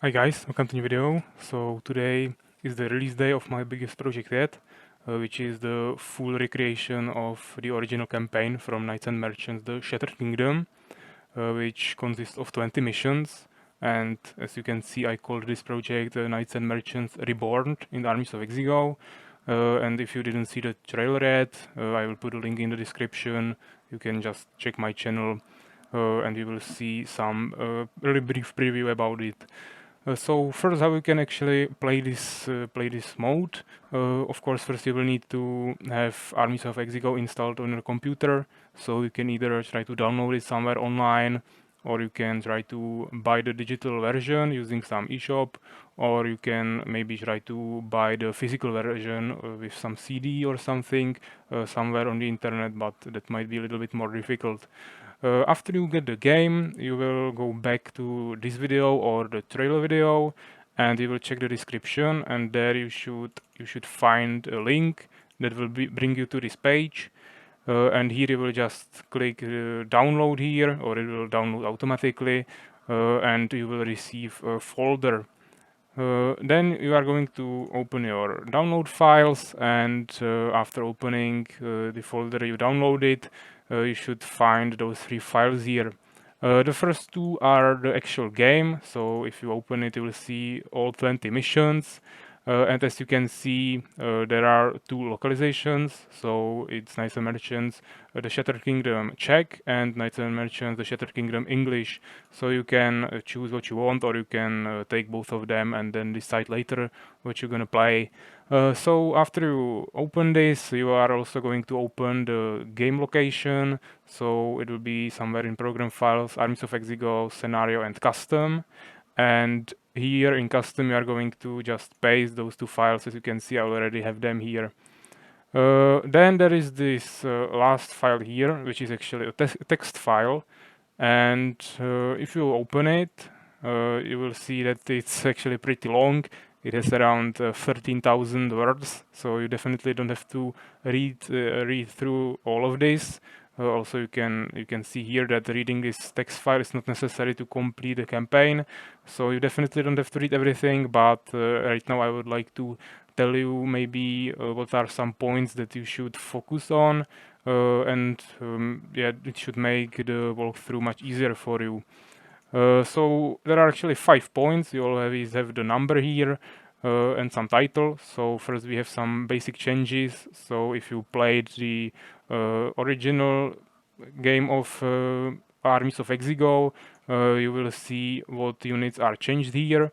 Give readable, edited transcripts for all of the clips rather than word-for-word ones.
Hi guys, welcome to new video. So today is the release day of my biggest project yet, which is the full recreation of the original campaign from Knights and Merchants, the Shattered Kingdom, which consists of 20 missions. And as you can see, I called this project Knights and Merchants Reborned in the Armies of Exigo. And if you didn't see the trailer yet, I will put a link in the description. You can just check my channel and you will see some really brief preview about it. So first, how you can actually play this mode? Of course, first you will need to have Armies of Exigo installed on your computer. So you can either try to download it somewhere online, or you can try to buy the digital version using some eShop, or you can maybe try to buy the physical version with some CD or something somewhere on the internet, but that might be a little bit more difficult. After you get the game, you will go back to this video or the trailer video, and you will check the description, and there you should find a link that will bring you to this page. And here you will just click download here, or it will download automatically, and you will receive a folder. Then you are going to open your download files, and after opening the folder you downloaded, you should find those three files here. The first two are the actual game, so if you open it you will see all 20 missions. And as you can see, there are two localizations, so it's Knights and Merchants, the Shattered Kingdom Czech, and Knights and Merchants, the Shattered Kingdom English. So you can choose what you want, or you can take both of them and then decide later what you're gonna play. So after you open this, you are also going to open the game location. So it will be somewhere in program files, Armies of Exigo, Scenario, and Custom. And here in custom you are going to just paste those two files. As you can see, I already have them here. Then there is this last file here, which is actually a text file, and if you open it, you will see that it's actually pretty long. It has around 13,000 words, so you definitely don't have to read through all of this. Also, you can see here that reading this text file is not necessary to complete the campaign, so you definitely don't have to read everything. But right now, I would like to tell you maybe what are some points that you should focus on, and yeah, it should make the walkthrough much easier for you. So there are actually 5 points. You always have the number here and some title. So first we have some basic changes. So if you played the original game of Armies of Exigo, you will see what units are changed here.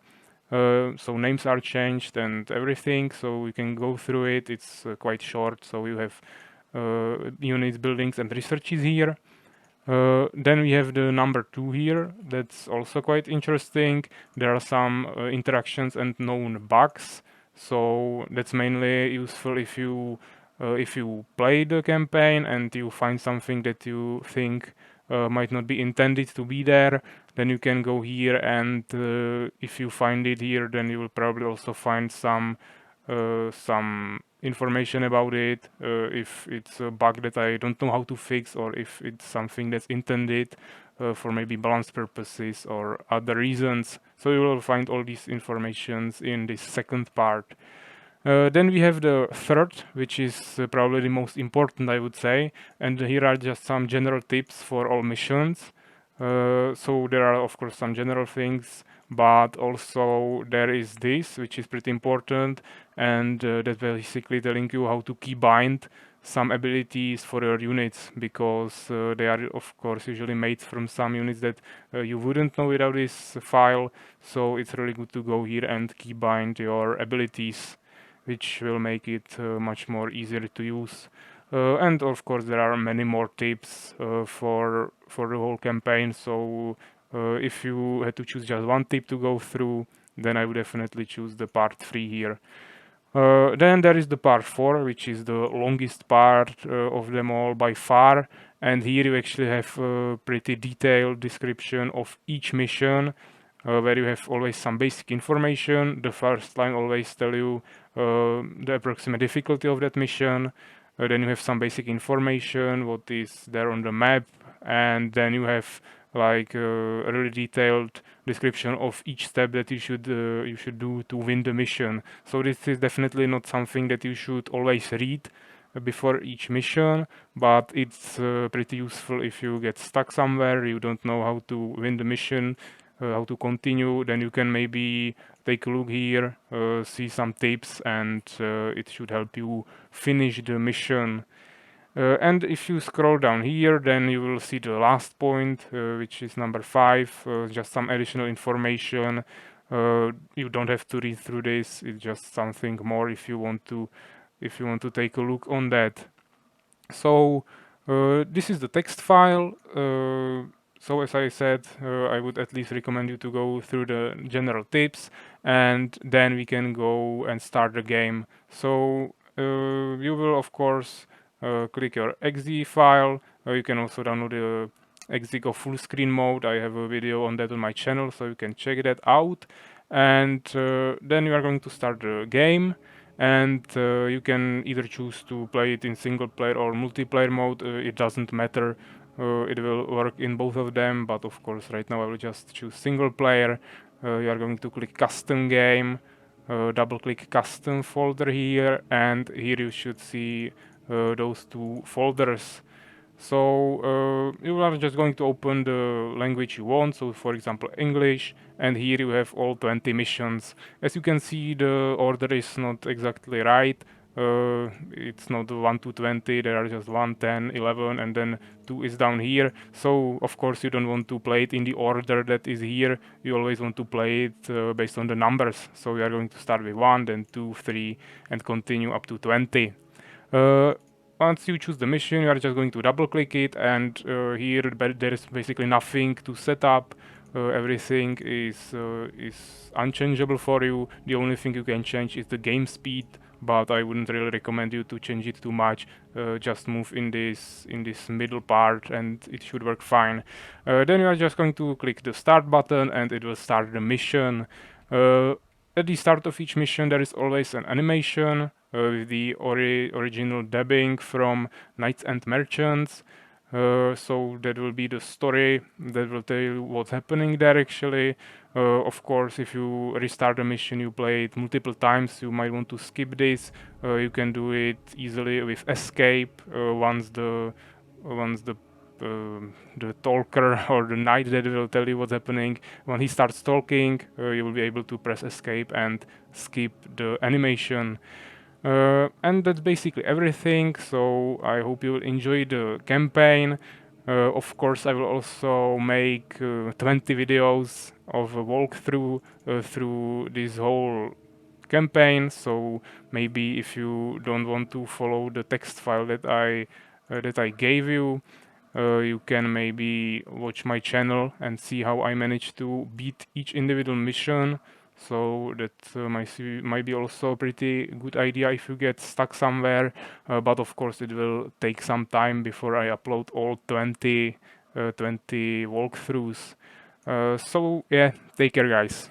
So names are changed and everything. So we can go through it. It's quite short. So you have units, buildings, and researches here. Then we have the number 2 here. That's also quite interesting. There are some interactions and known bugs. So that's mainly useful if you play the campaign and you find something that you think might not be intended to be there. Then you can go here, and if you find it here, then you will probably also find some information about it, if it's a bug that I don't know how to fix, or if it's something that's intended for maybe balance purposes or other reasons. So you will find all these informations in this second part. Then we have the third, which is probably the most important, I would say, and here are just some general tips for all missions. So there are of course some general things, but also there is this, which is pretty important, and that's basically telling you how to keybind some abilities for your units, because they are of course usually made from some units that you wouldn't know without this file. So it's really good to go here and keybind your abilities, which will make it much more easier to use. And of course there are many more tips for the whole campaign. So if you had to choose just one tip to go through, then I would definitely choose the part 3 here. Then there is the part 4, which is the longest part of them all by far, and here you actually have a pretty detailed description of each mission, where you have always some basic information. The first line always tell you the approximate difficulty of that mission. Then you have some basic information, what is there on the map, and then you have like a really detailed description of each step that you should do to win the mission. So this is definitely not something that you should always read before each mission, but it's pretty useful if you get stuck somewhere, you don't know how to win the mission, how to continue, then you can maybe take a look here, see some tips, and it should help you finish the mission. And if you scroll down here, then you will see the last point, which is number 5, just some additional information. You don't have to read through this, it's just something more if you want to take a look on that. So this is the text file. So as I said, I would at least recommend you to go through the general tips, and then we can go and start the game. So you will of course click your exe file. You can also download the Exigo full screen mode. I have a video on that on my channel, so you can check that out. And then you are going to start the game, and you can either choose to play it in single player or multiplayer mode. It doesn't matter. It will work in both of them, but of course right now I will just choose single player. You are going to click custom game, double click custom folder here, and here you should see those two folders. So you are just going to open the language you want, so for example English, and here you have all 20 missions. As you can see, the order is not exactly right. It's not 1 to 20, there are just 1, 10, 11, and then 2 is down here. So of course you don't want to play it in the order that is here, you always want to play it based on the numbers. So we are going to start with 1, then 2, 3, and continue up to 20. Once you choose the mission, you are just going to double click it, and here there is basically nothing to set up. Everything is unchangeable for you. The only thing you can change is the game speed, but I wouldn't really recommend you to change it too much. Just move in this middle part and it should work fine. Then you are just going to click the start button and it will start the mission. At the start of each mission there is always an animation with the original dubbing from Knights and Merchants. So that will be the story that will tell you what's happening there actually. Of course, if you restart a mission, you play it multiple times, you might want to skip this. You can do it easily with escape once the talker or the knight that will tell you what's happening, when he starts talking, you will be able to press escape and skip the animation. And that's basically everything, so I hope you will enjoy the campaign. Of course, I will also make 20 videos of a walkthrough through this whole campaign, so maybe if you don't want to follow the text file that I gave you, you can maybe watch my channel and see how I managed to beat each individual mission. So that might be also a pretty good idea if you get stuck somewhere, but of course it will take some time before I upload all 20 walkthroughs. So yeah, take care guys.